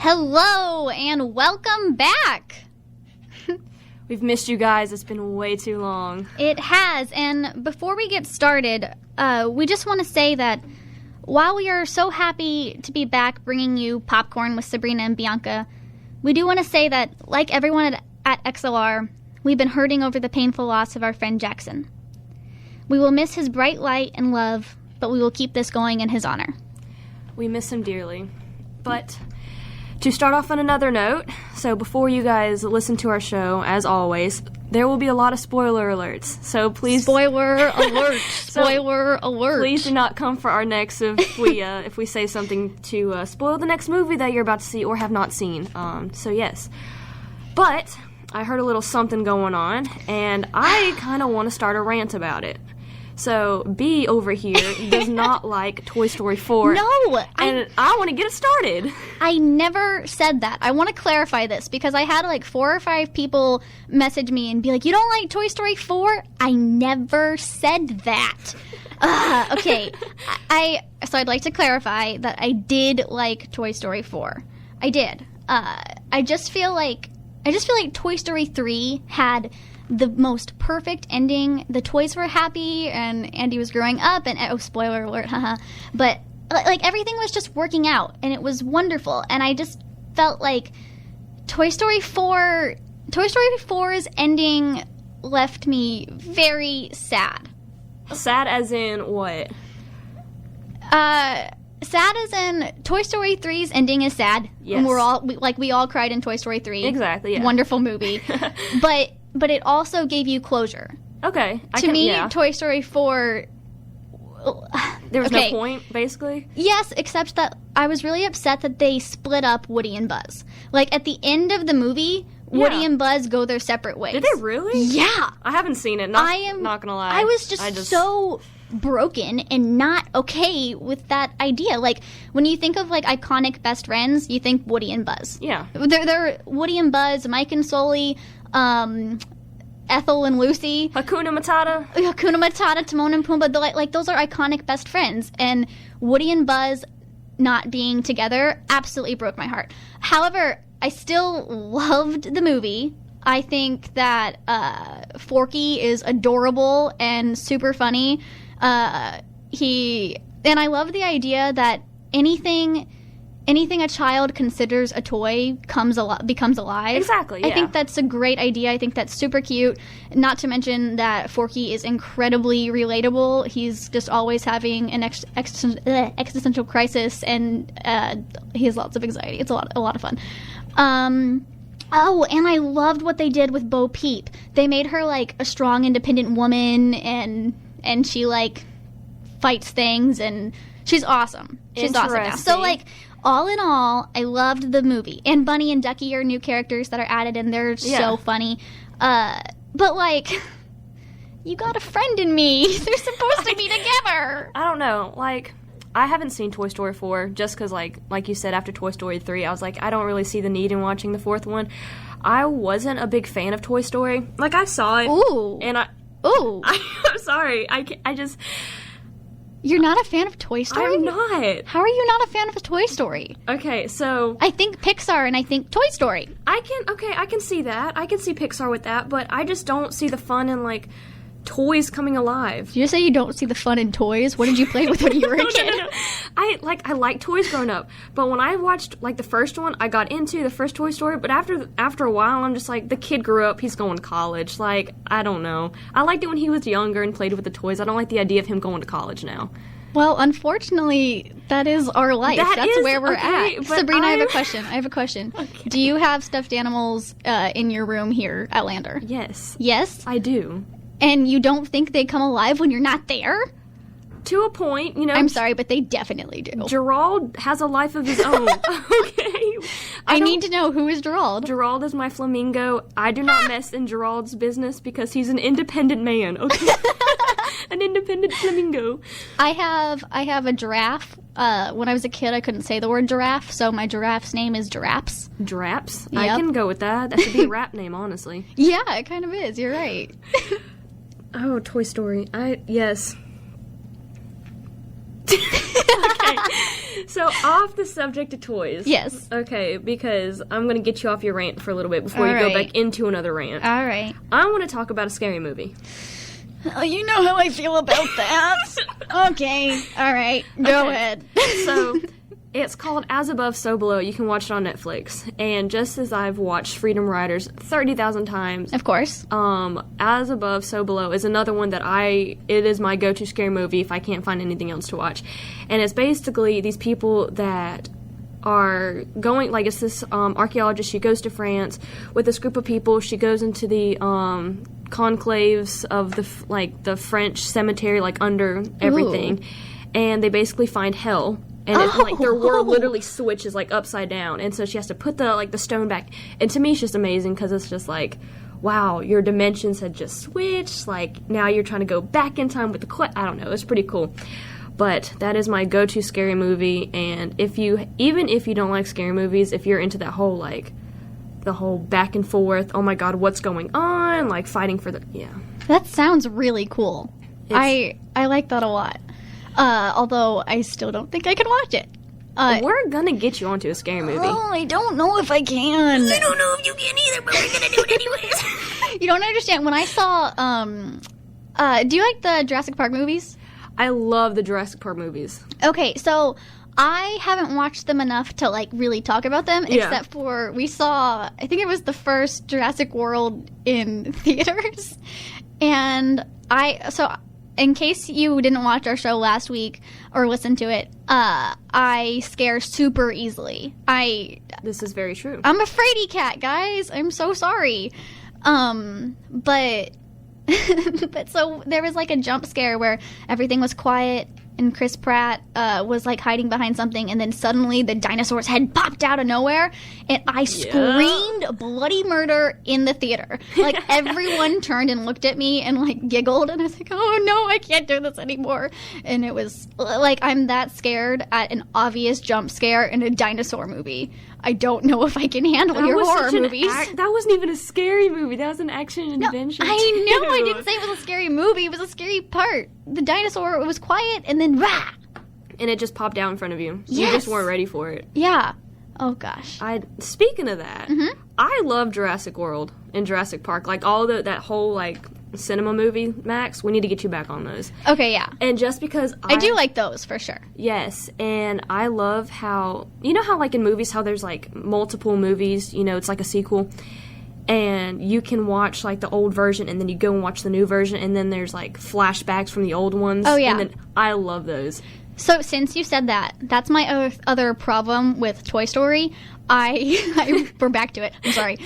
Hello and welcome back. We've missed you guys. It's been way too long. It has, and before we get started, we just want to say that while we are so happy to be back bringing you popcorn with Sabrina and Bianca, we do want to say that, like everyone at XLR, we've been hurting over the painful loss of our friend Jackson. We will miss his bright light and love, but we will keep this going in his honor. We miss him dearly. But to start off on another note, so before you guys listen to our show, as always, there will be a lot of spoiler alerts. So please... Spoiler alert! Spoiler alert! Please do not come for our necks if we say something to spoil the next movie that you're about to see or have not seen. So yes. But I heard a little something going on, and I kind of want to start a rant about it. So, B over here does not like Toy Story 4. No! And I want to get it started. I never said that. I want to clarify this because I had like 4 or 5 people message me and be like, you don't like Toy Story 4? I never said that. Okay. So I'd like to clarify that I did like Toy Story 4. I did. I just feel like Toy Story 3 had the most perfect ending. The toys were happy, and Andy was growing up, and oh, spoiler alert, haha. But like everything was just working out, and it was wonderful. And I just felt like Toy Story 4's ending left me very sad. Sad as in what? Sad as in Toy Story 3's ending is sad. Yes. And we all cried in Toy Story 3. Exactly, yeah. Wonderful movie. But it also gave you closure. Okay. To me, Toy Story 4... There was no point, basically? Yes, except that I was really upset that they split up Woody and Buzz. Like, at the end of the movie, Woody and Buzz go their separate ways. Did they really? Yeah. I haven't seen it. Not gonna lie. I was just so broken and not okay with that idea. Like, when you think of, like, iconic best friends, you think Woody and Buzz. Yeah. They're Woody and Buzz, Mike and Sully, Ethel and Lucy. Hakuna Matata, Timon and Pumbaa. Like, those are iconic best friends. And Woody and Buzz not being together absolutely broke my heart. However, I still loved the movie. I think that Forky is adorable and super funny. And I love the idea that anything a child considers a toy becomes alive. Exactly, yeah. I think that's a great idea. I think that's super cute. Not to mention that Forky is incredibly relatable. He's just always having an existential crisis, and he has lots of anxiety. It's a lot of fun. Oh, and I loved what they did with Bo Peep. They made her like a strong, independent woman, and she like fights things, and she's awesome. She's awesome now. So like, all in all, I loved the movie. And Bunny and Ducky are new characters that are added, and they're so funny. But like, you got a friend in me. They're supposed to be together. I don't know. Like, I haven't seen Toy Story 4 just because, like you said, after Toy Story 3, I was like, I don't really see the need in watching the 4th one. I wasn't a big fan of Toy Story. Like, I saw it. Ooh. And I'm sorry. I just... You're not a fan of Toy Story? I'm not. How are you not a fan of Toy Story? Okay, so... I think Pixar and I think Toy Story. I can see that. I can see Pixar with that, but I just don't see the fun in, like, toys coming alive. Did you say you don't see the fun in toys? What did you play with when you were a kid? No. I like toys growing up, but when I watched, like, the first one, I got into the first Toy Story, but after a while, I'm just like, the kid grew up, he's going to college. Like, I don't know. I liked it when he was younger and played with the toys. I don't like the idea of him going to college now. Well, unfortunately, that is our life. That's where we're at. Sabrina, I have a question. Okay. Do you have stuffed animals in your room here at Lander? Yes. Yes? I do. And you don't think they come alive when you're not there? To a point, you know. I'm sorry, but they definitely do. Gerald has a life of his own. Okay. I need to know, who is Gerald? Gerald is my flamingo. I do not mess in Gerald's business because he's an independent man, okay? An independent flamingo. I have a giraffe. When I was a kid, I couldn't say the word giraffe, so my giraffe's name is Giraps. Giraps? Yep. I can go with that. That should be a rap name, honestly. Yeah, it kind of is. You're right. Oh, Toy Story. Yes. Okay. So, off the subject of toys. Yes. Okay, because I'm going to get you off your rant for a little bit before you go back into another rant. All right. I want to talk about a scary movie. Oh, you know how I feel about that. Okay. All right. Go ahead. So, it's called As Above, So Below. You can watch it on Netflix. And just as I've watched Freedom Riders 30,000 times. Of course. As Above, So Below is another one that it is my go-to scary movie if I can't find anything else to watch. And it's basically these people that are going, like, it's this archaeologist. She goes to France with this group of people. She goes into the conclaves of the French cemetery, like, under everything. Ooh. And they basically find hell. And their world literally switches, like, upside down. And so she has to put the stone back. And to me, it's just amazing because it's just like, wow, your dimensions had just switched. Like, now you're trying to go back in time with the I don't know. It's pretty cool. But that is my go-to scary movie. And even if you don't like scary movies, if you're into that whole, like, the whole back and forth, oh my god, what's going on? Like, fighting for yeah. That sounds really cool. I like that a lot. Although I still don't think I can watch it. We're gonna get you onto a scary movie. Oh, I don't know if I can. I don't know if you can either, but we're gonna do it anyways. You don't understand. When I saw, do you like the Jurassic Park movies? I love the Jurassic Park movies. Okay, so I haven't watched them enough to, like, really talk about them, except for we saw, I think it was the first Jurassic World in theaters. And in case you didn't watch our show last week or listen to it, I scare super easily. This is very true. I'm a fraidy-cat, guys. I'm so sorry. But so there was, like, a jump scare where everything was quiet and Chris Pratt was, like, hiding behind something, and then suddenly the dinosaur's head popped out of nowhere, and I screamed bloody murder in the theater. Like, everyone turned and looked at me and, like, giggled, and I was like, oh no, I can't do this anymore. And it was, like, I'm that scared at an obvious jump scare in a dinosaur movie. I don't know if I can handle your horror movies. That wasn't even a scary movie. That was an action and adventure. I know. I didn't say it was a scary movie. It was a scary part. The dinosaur was quiet, and then rah! And it just popped out in front of you. Yes. You just weren't ready for it. Yeah. Oh, gosh. Speaking of that, I love Jurassic World and Jurassic Park. Like, all that whole, like, cinema movie, Max, we need to get you back on those. Okay, yeah. And just because I do like those, for sure. Yes, and I love how, you know how, like, in movies, how there's, like, multiple movies, you know, it's like a sequel, and you can watch, like, the old version, and then you go and watch the new version, and then there's, like, flashbacks from the old ones. Oh, yeah. And then I love those. So, since you said that, that's my other problem with Toy Story. We're back to it. I'm sorry.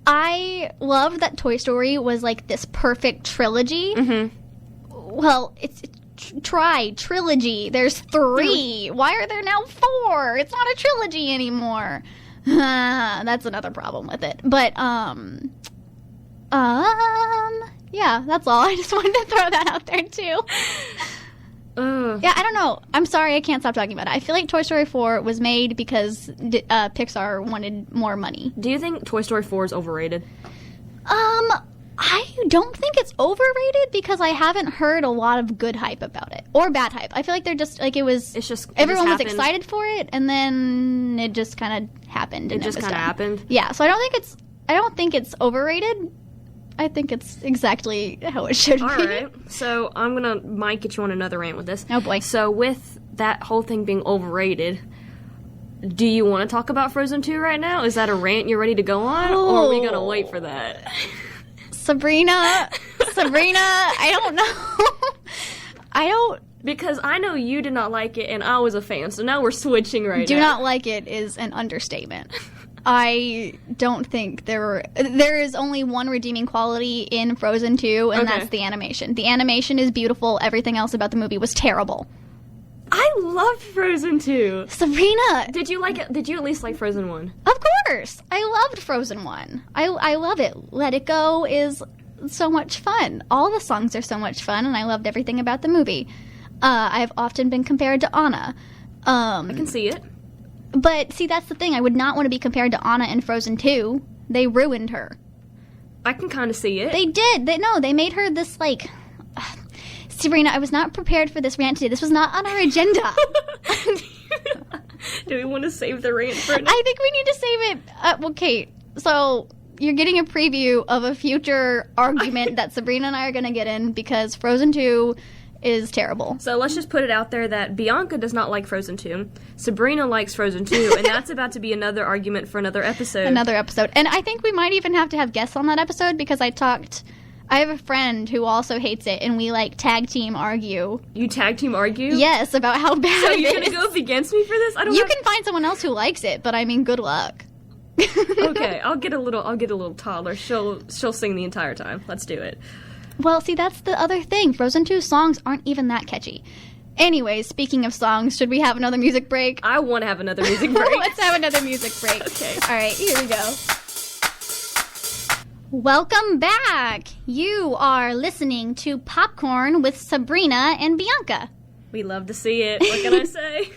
I love that Toy Story was, like, this perfect trilogy. Mm-hmm. Well, it's trilogy. There's 3. Why are there now 4? It's not a trilogy anymore. That's another problem with it. But, yeah, that's all. I just wanted to throw that out there, too. Yeah, I don't know. I'm sorry, I can't stop talking about it. I feel like Toy Story 4 was made because Pixar wanted more money. Do you think Toy Story 4 is overrated? I don't think it's overrated because I haven't heard a lot of good hype about it. Or bad hype. I feel like they're just, like, everyone was excited for it, and then it just kind of happened. It just kind of happened? Yeah, so I don't think it's overrated. I think it's exactly how it should be. All right. So might get you on another rant with this. Oh, boy. So with that whole thing being overrated, do you want to talk about Frozen 2 right now? Is that a rant you're ready to go on? Or are we going to wait for that? Sabrina, I don't know. Because I know you did not like it, and I was a fan, so now we're switching right now. Do not like it is an understatement. I don't think there is only one redeeming quality in Frozen 2, and that's the animation. The animation is beautiful. Everything else about the movie was terrible. I loved Frozen 2. Sabrina! Did you like it? Did you at least like Frozen 1? Of course! I loved Frozen 1. I love it. Let It Go is so much fun. All the songs are so much fun, and I loved everything about the movie. I've often been compared to Anna. I can see it. But, see, that's the thing. I would not want to be compared to Anna in Frozen 2. They ruined her. I can kind of see it. They did. They made her this, like... Sabrina, I was not prepared for this rant today. This was not on our agenda. Do we want to save the rant for I think we need to save it. Well, Kate, so you're getting a preview of a future argument that Sabrina and I are going to get in because Frozen 2 is terrible. So let's just put it out there that Bianca does not like Frozen 2. Sabrina likes Frozen 2, and that's about to be another argument for another episode. And I think we might even have to have guests on that episode because I have a friend who also hates it, and we like tag team argue. You tag team argue? Yes, about how bad so it is. you're going to go up against me for this? You can find someone else who likes it, but I mean, good luck. Okay, I'll get a little toddler. She'll sing the entire time. Let's do it. Well, see, that's the other thing. Frozen 2 songs aren't even that catchy. Anyways, speaking of songs, should we have another music break? I want to have another music break. Let's have another music break. Okay. All right, here we go. Welcome back. You are listening to Popcorn with Sabrina and Bianca. We love to see it. What can I say?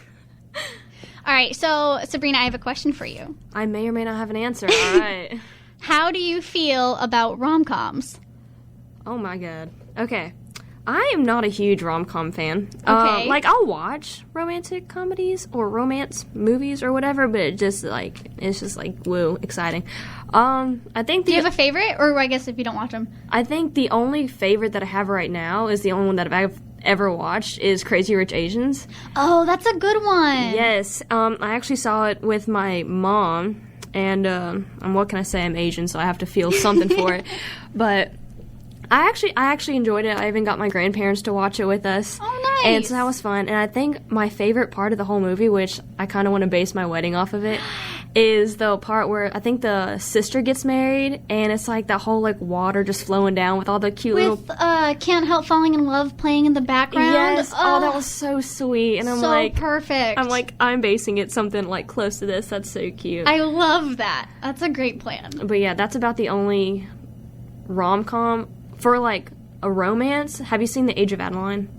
All right, so Sabrina, I have a question for you. I may or may not have an answer. All right. How do you feel about rom-coms? Oh my god. Okay. I am not a huge rom-com fan. Okay. Like, I'll watch romantic comedies or romance movies or whatever, but it's just like, woo, exciting. I think Do you have a favorite? Or I guess if you don't watch them. I think the only favorite that I have right now is the only one that I've ever watched is Crazy Rich Asians. Oh, that's a good one. Yes. I actually saw it with my mom, and what can I say? I'm Asian, so I have to feel something for it. But I actually enjoyed it. I even got my grandparents to watch it with us. Oh, nice. And so that was fun. And I think my favorite part of the whole movie, which I kind of want to base my wedding off of it, is the part where I think the sister gets married, and it's like that whole like water just flowing down with all the cute with Can't Help Falling in Love playing in the background. Yes. Oh, that was so sweet. And I'm so like, perfect. I'm basing it something like close to this. That's so cute. I love that. That's a great plan. But yeah, that's about the only rom-com for like a romance. Have you seen the Age of Adeline?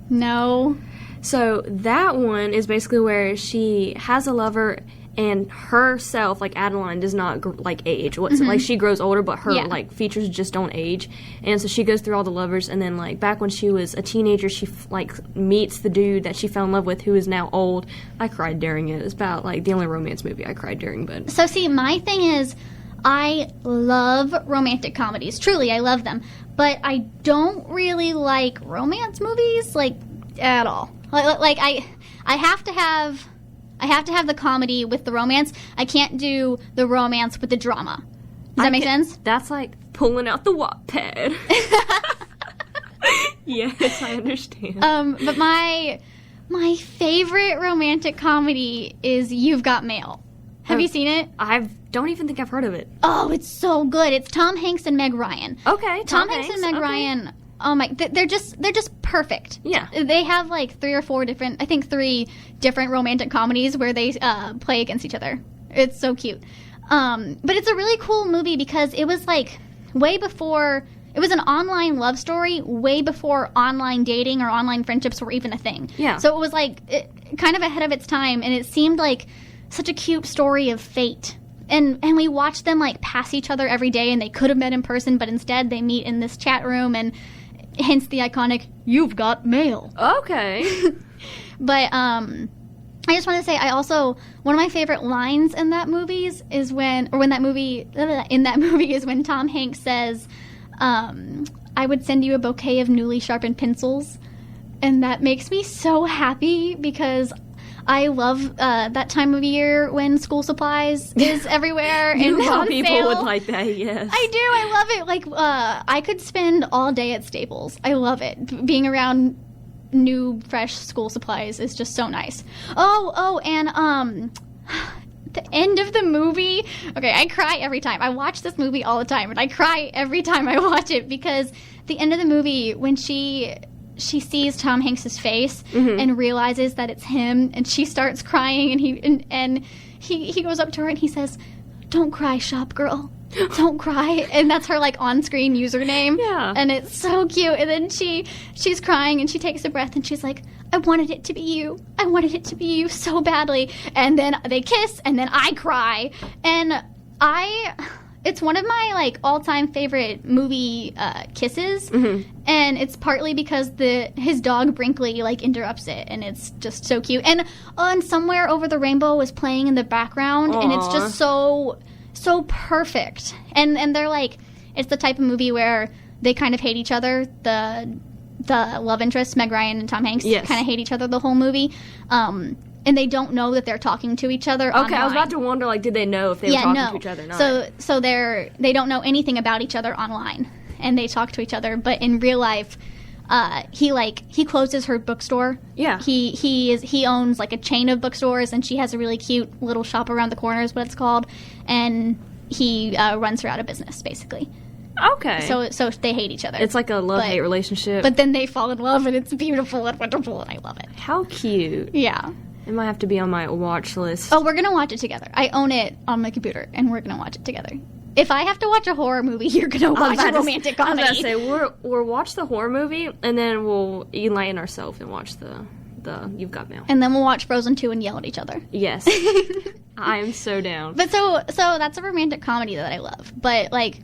No. So that one is basically where she has a lover and herself, like Adeline, does not like age. Like she grows older, but her like features just don't age. And so she goes through all the lovers, and then like back when she was a teenager, she meets the dude that she fell in love with, who is now old. I cried during it. It's about like the only romance movie I cried during. But so see, my thing is, I love romantic comedies. Truly, I love them. But I don't really like romance movies, like, at all. Like I have to have the comedy with the romance. I can't do the romance with the drama. Does that make sense? That's like pulling out the Wattpad. Yes, I understand. But my favorite romantic comedy is You've Got Mail. Have you seen it? I don't even think I've heard of it. Oh, it's so good. It's Tom Hanks and Meg Ryan. Okay, Tom Hanks and Meg Ryan. Oh my, they're just perfect. Yeah. They have like 3 different romantic comedies where they play against each other. It's so cute. But it's a really cool movie because it was like way before. It was an online love story way before online dating or online friendships were even a thing. Yeah. So it was like kind of ahead of its time, and it seemed like such a cute story of fate. And we watched them like pass each other every day, and they could have met in person, but instead they meet in this chat room, and hence the iconic "You've Got Mail." Okay. But I just want to say, one of my favorite lines in that movie is when Tom Hanks says, "I would send you a bouquet of newly sharpened pencils," and that makes me so happy because I love that time of year when school supplies is everywhere and a lot on of people sale. would like that. Yes, I do. I love it. Like I could spend all day at Staples. I love it. Being around new, fresh school supplies is just so nice. Oh, and the end of the movie. Okay, I cry every time. I watch this movie all the time, and I cry every time I watch it because the end of the movie when she sees Tom Hanks's face and realizes that it's him, and she starts crying, and he goes up to her and he says, "Don't cry, shop girl. Don't cry." And that's her like on-screen username. Yeah. And it's so cute. And then she's crying, and she takes a breath, and she's like, "I wanted it to be you. I wanted it to be you so badly." And then they kiss, and then I cry. And it's one of my like all-time favorite movie kisses, and it's partly because his dog Brinkley like interrupts it, and it's just so cute. And Somewhere Over the Rainbow was playing in the background, and it's just so perfect. And they're like, it's the type of movie where they kind of hate each other. The love interests, Meg Ryan and Tom Hanks, kind of hate each other the whole movie. And they don't know that they're talking to each other. Okay, I was about to wonder, like, did they know if they were talking to each other or not? So they don't know anything about each other online, and they talk to each other. But in real life, he closes her bookstore. Yeah. He owns like a chain of bookstores, and she has a really cute little shop around the corner, is what it's called. And he runs her out of business, basically. Okay. So they hate each other. It's like a love-hate relationship. But then they fall in love, and it's beautiful and wonderful, and I love it. How cute. Yeah. It might have to be on my watch list. Oh, we're going to watch it together. I own it on my computer, and we're going to watch it together. If I have to watch a horror movie, you're going to watch a romantic comedy. I was about to say, we'll watch the horror movie, and then we'll enlighten ourselves and watch the You've Got Mail. And then we'll watch Frozen 2 and yell at each other. Yes. I am so down. But so that's a romantic comedy that I love. But, like,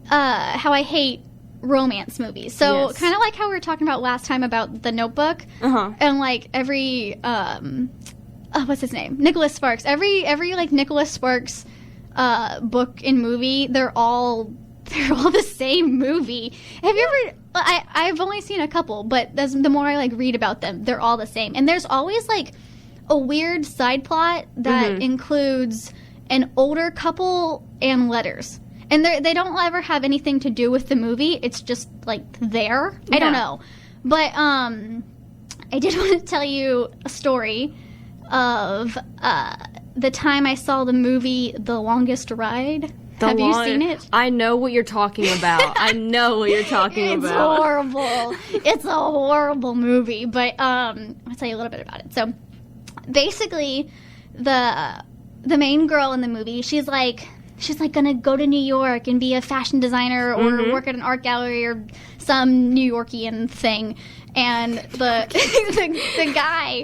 how I hate romance movies. So kind of like how we were talking about last time about The Notebook, and like every what's his name, Nicholas Sparks. Every like Nicholas Sparks book and movie, they're all the same movie. Have you ever? I've only seen a couple, but the more I like read about them, they're all the same. And there's always like a weird side plot that includes an older couple and letters. And they don't ever have anything to do with the movie. It's just, like, there. I don't know. But I did want to tell you a story of the time I saw the movie The Longest Ride. Have you seen it? I know what you're talking about. I know what you're talking about. It's horrible. It's a horrible movie. But I'll tell you a little bit about it. So, basically, the main girl in the movie, she's gonna go to New York and be a fashion designer or work at an art gallery or some New Yorkian thing. And the guy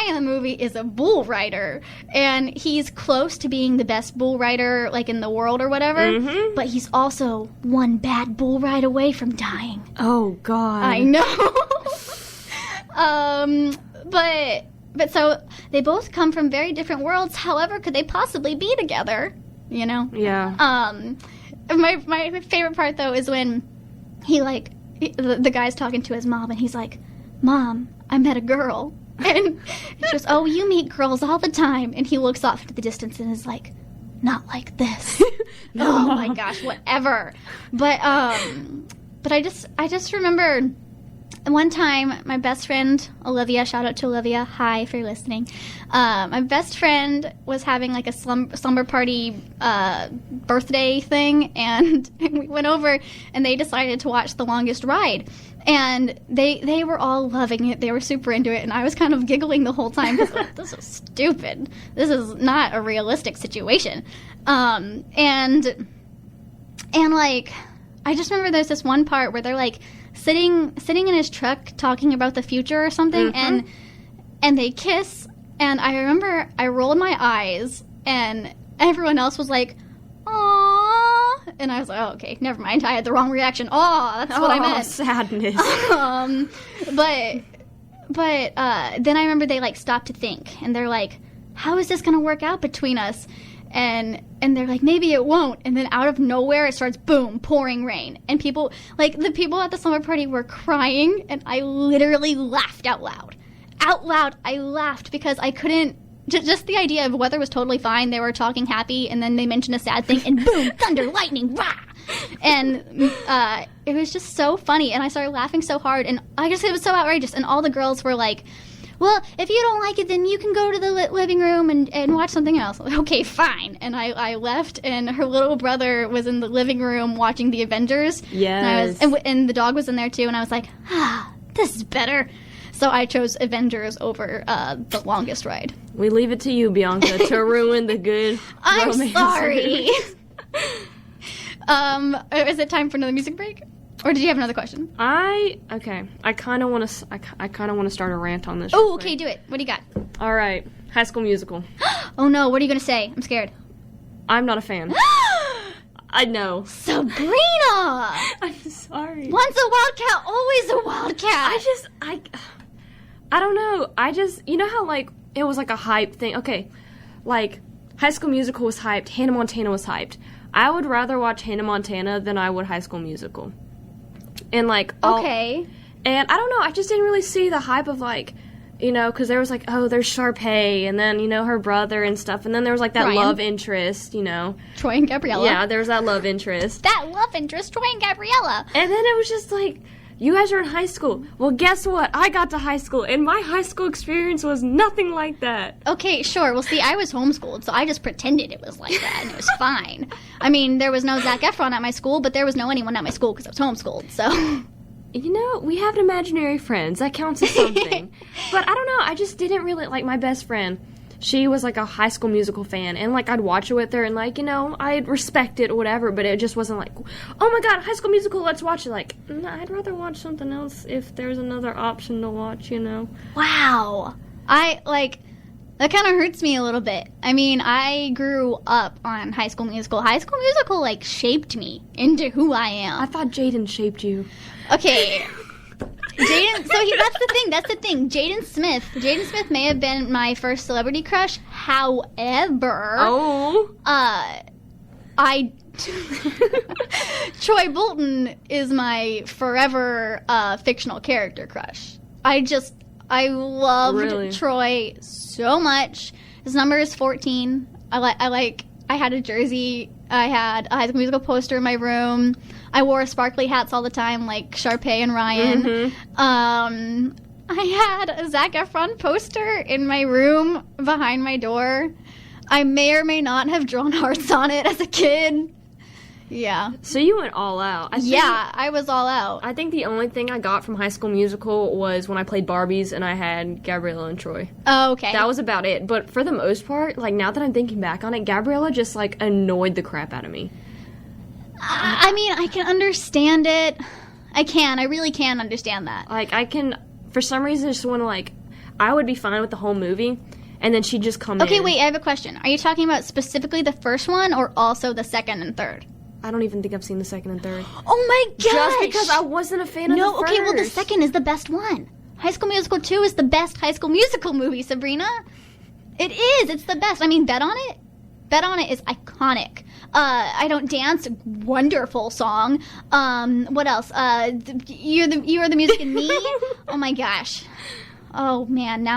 in the movie is a bull rider, and he's close to being the best bull rider like in the world or whatever. But he's also one bad bull ride away from dying. Oh God! I know. But so they both come from very different worlds. However, could they possibly be together? You know? Yeah. My favorite part, though, is when the guy's talking to his mom, and he's like, Mom, I met a girl. And she goes, oh, you meet girls all the time. And he looks off into the distance and is like, not like this. No. Oh, my gosh, whatever. But I just remember one time, my best friend, Olivia, shout out to Olivia, hi if you're listening. My best friend was having like a slumber party birthday thing, and we went over and they decided to watch The Longest Ride. And they were all loving it. They were super into it, and I was kind of giggling the whole time because like, this is stupid. This is not a realistic situation. And like, I just remember there's this one part where they're like, sitting in his truck talking about the future or something, and they kiss, and I remember I rolled my eyes, and everyone else was like, "Aww," and I was like, "Oh, okay, never mind. I had the wrong reaction. Oh, that's what I meant." Sadness. But then I remember they like stopped to think, and they're like, "How is this going to work out between us?" And they're like, maybe it won't. And then out of nowhere, it starts, boom, pouring rain. And people, like, the people at the slumber party were crying, and I literally laughed out loud. Out loud, I laughed because I couldn't, just the idea of weather was totally fine. They were talking happy, and then they mentioned a sad thing, and boom, thunder, lightning, rah! And it was just so funny, and I started laughing so hard, and I guess it was so outrageous. And all the girls were like, well, if you don't like it, then you can go to the living room and watch something else. Okay, fine. And I left, and her little brother was in the living room watching the Avengers. Yes. And the dog was in there, too, and I was like, this is better. So I chose Avengers over The Longest Ride. We leave it to you, Bianca, to ruin the good I'm romance. Sorry. Is it time for another music break? Or did you have another question? I kind of want to start a rant on this. Oh, okay, do it. What do you got? All right, High School Musical. Oh no, what are you going to say? I'm scared. I'm not a fan. I know. Sabrina! I'm sorry. Once a wildcat, always a wildcat. I don't know. You know how, like, it was, like, a hype thing? Okay, like, High School Musical was hyped. Hannah Montana was hyped. I would rather watch Hannah Montana than I would High School Musical. And, like, okay. And I don't know, I just didn't really see the hype of, like, you know, because there was, like, oh, there's Sharpay, and then, you know, her brother and stuff, and then there was, like, that Ryan. Love interest, you know. Troy and Gabriella. Yeah, there was that love interest. That love interest, Troy and Gabriella. And then it was just, like, you guys are in high school. Well, guess what? I got to high school, and my high school experience was nothing like that. Okay, sure. Well, see, I was homeschooled, so I just pretended it was like that, and it was fine. I mean, there was no Zac Efron at my school, but there was no anyone at my school because I was homeschooled, so... You know, we have imaginary friends. That counts as something. But I don't know. I just didn't really... Like, my best friend, she was, like, a High School Musical fan. And, like, I'd watch it with her and, like, you know, I'd respect it or whatever. But it just wasn't like, oh, my God, High School Musical, let's watch it. Like, I'd rather watch something else if there's another option to watch, you know? Wow. That kind of hurts me a little bit. I mean, I grew up on High School Musical. High School Musical, like, shaped me into who I am. I thought Jaden shaped you. Okay. That's the thing. Jaden Smith may have been my first celebrity crush. However, Troy Bolton is my forever fictional character crush. I loved Really? Troy so much. His number is 14. I had a jersey. I had a High School Musical poster in my room. I wore sparkly hats all the time, like Sharpay and Ryan. Mm-hmm. I had a Zac Efron poster in my room behind my door. I may or may not have drawn hearts on it as a kid. Yeah. So you went all out. I was all out. I think the only thing I got from High School Musical was when I played Barbies and I had Gabriella and Troy. Oh, okay. That was about it. But for the most part, like, now that I'm thinking back on it, Gabriella just, like, annoyed the crap out of me. I mean, I can understand it. I really can understand that. Like, for some reason, just want to, like, I would be fine with the whole movie, and then she'd just come in. Okay, wait, I have a question. Are you talking about specifically the first one or also the second and third? I don't even think I've seen the second and third. Oh my gosh! Just because I wasn't a fan of the first. Okay, well, the second is the best one. High School Musical 2 is the best High School Musical movie, Sabrina. It is. It's the best. I mean, Bet on It. Bet on It is iconic. I Don't Dance, wonderful song. What else? You Are the Music in Me. Oh my gosh. Oh man,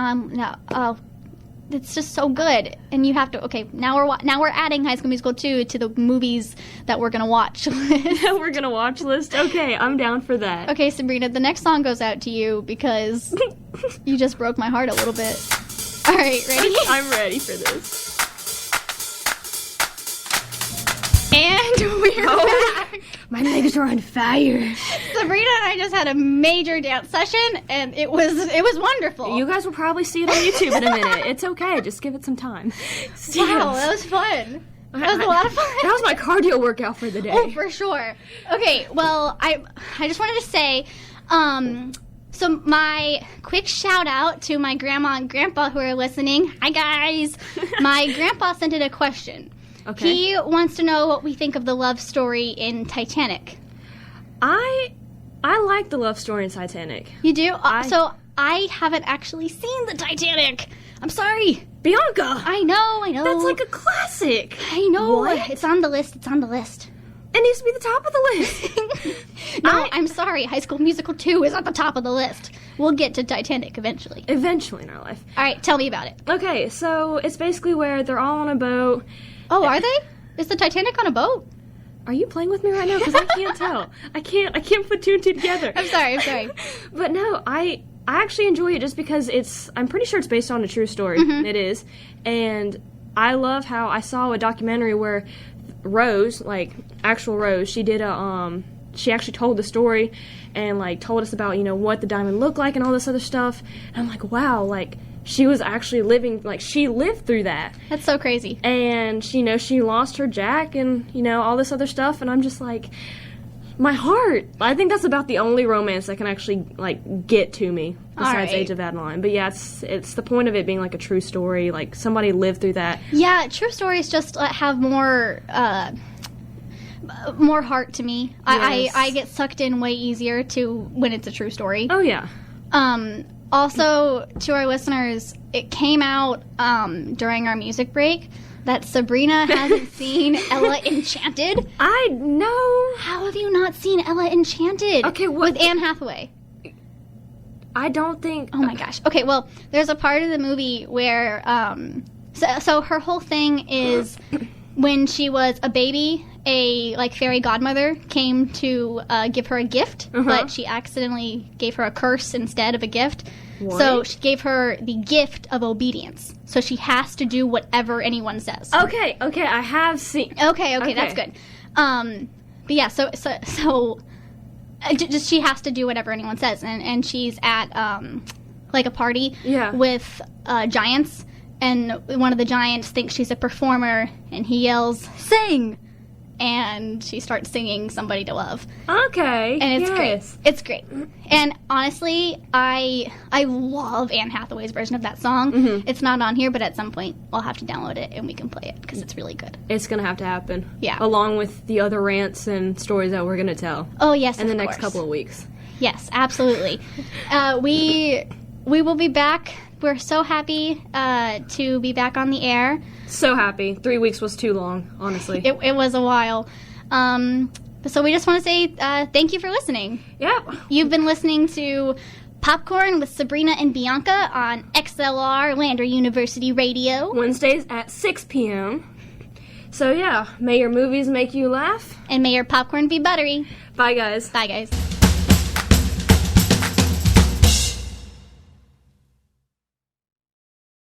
it's just so good. And you have to. Okay, now we're adding High School Musical 2 to the movies that we're gonna watch. We're gonna watch list. Okay, I'm down for that. Okay, Sabrina, the next song goes out to you because you just broke my heart a little bit. All right, ready? I'm ready for this. And we're back. My legs are on fire. Sabrina and I just had a major dance session, and it was wonderful. You guys will probably see it on YouTube in a minute. It's okay. Just give it some time. Wow, that was fun. That was a lot of fun. That was my cardio workout for the day. Oh, for sure. Okay, well, I just wanted to say, so my quick shout out to my grandma and grandpa who are listening. Hi, guys. My grandpa sent in a question. Okay. He wants to know what we think of the love story in Titanic. I like the love story in Titanic. You do? So I haven't actually seen the Titanic. I'm sorry. Bianca! I know. That's like a classic. I know. What? It's on the list. It needs to be the top of the list. No, I'm sorry. High School Musical 2 is at the top of the list. We'll get to Titanic eventually. Eventually in our life. All right, tell me about it. Okay, so it's basically where they're all on a boat. Oh, are they? Is the Titanic on a boat? Are you playing with me right now? Because I can't tell. I can't put two and two together. I'm sorry. But no, I actually enjoy it just because I'm pretty sure it's based on a true story. Mm-hmm. It is. And I love how I saw a documentary where Rose, like actual Rose, she did she actually told the story and like told us about, what the diamond looked like and all this other stuff. And I'm like, wow, like she was actually living, like she lived through that. That's so crazy. And she lost her Jack and, all this other stuff. And I'm just like, my heart. I think that's about the only romance that can actually, like, get to me besides Age of Adeline. But yeah, it's the point of it being, like, a true story. Like, somebody lived through that. Yeah, true stories just have more, more heart to me. Yes. I get sucked in way easier to when it's a true story. Oh, yeah. Also, to our listeners, it came out during our music break that Sabrina hasn't seen Ella Enchanted. I know. How have you not seen Ella Enchanted? Okay, what? With Anne Hathaway. I don't think... Oh my gosh. Okay, well, there's a part of the movie where, so her whole thing is when she was a baby, a, like, fairy godmother came to give her a gift, but she accidentally gave her a curse instead of a gift. What? So she gave her the gift of obedience. So she has to do whatever anyone says. Okay, I have seen... Okay, that's good. But yeah, so just she has to do whatever anyone says, and she's at like a party with giants, and one of the giants thinks she's a performer, and he yells, "Sing!" And she starts singing "Somebody to Love." Okay, and it's great. It's great. And honestly, I love Anne Hathaway's version of that song. It's not on here, but at some point I'll have to download it and we can play it because it's really good. It's gonna have to happen. Yeah. Along with the other rants and stories that we're gonna tell. Oh yes, in the next couple of weeks. Yes, absolutely. We will be back. We're so happy to be back on the air. So happy. 3 weeks was too long, honestly. It was a while. So we just want to say thank you for listening. Yep. You've been listening to Popcorn with Sabrina and Bianca on XLR Lander University Radio. Wednesdays at 6 p.m. So yeah, may your movies make you laugh. And may your popcorn be buttery. Bye, guys. Bye, guys.